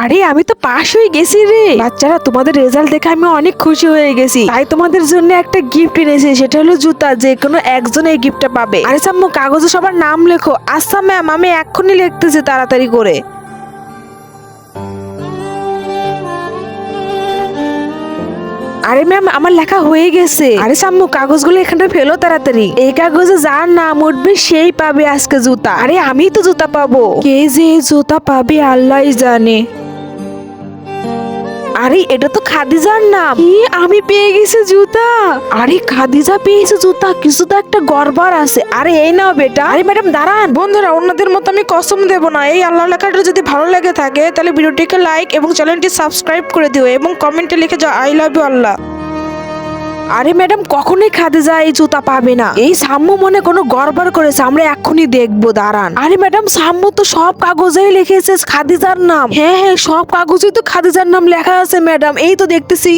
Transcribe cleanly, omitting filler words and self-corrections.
আরে আমি তো পাশ হয়ে গেছি রে। বাচ্চারা, তোমাদের রেজাল্ট দেখে আমি অনেক খুশি হয়ে গেছি, তাই তোমাদের জন্য একটা গিফট এনেছি, সেটা হলো জুতা। যে কোনো একজন এই গিফটটা পাবে। আরে সাম্মু, কাগজে সবার নাম লেখো। আচ্ছা ম্যাম, আমি এক্ষুনি লিখতেছি, তাড়াতাড়ি করে। আরে ম্যাম, আমার লেখা হয়ে গেছে। আরে সাম্মু, কাগজগুলো এখানটা ফেলো তাড়াতাড়ি। এই কাগজে যার নাম উঠবে সেই পাবে আজকে জুতা। আরে আমি তো জুতা পাবো, কে যে এই জুতা পাবে আল্লাহই জানে। আরে এটা তো খাদিজার নাম। কি, আমি পেয়ে গেছি জুতা। আরে খাদিজা পেয়েছে জুতা, কিছু তো একটা গড়বড় আছে। আরে এই নাও বেটা। আরে ম্যাডাম দাঁড়ান। বন্ধুরা, অন্যদের মতো আমি কসম দেব না। এই আল্লাহ লেখাটা যদি ভালো লেগে থাকে তাহলে ভিডিওটিকে লাইক এবং চ্যানেলটি সাবস্ক্রাইব করে দিও এবং কমেন্টে লিখে যাও আই লাভ ইউ আল্লাহ। আরে ম্যাডাম, কখনোই খাদিজা এই জুতা পাবে না। এই সাম্মু মনে কোনো গড়বড় করেছে, আমরা এক্ষুনি দেখবো, দাঁড়ান। আরে ম্যাডাম, সাম্মু তো সব কাগজেই লিখেছে খাদিজার নাম। হ্যাঁ হ্যাঁ, সব কাগজেই তো খাদিজার নাম লেখা আছে ম্যাডাম, এই তো দেখতেছি।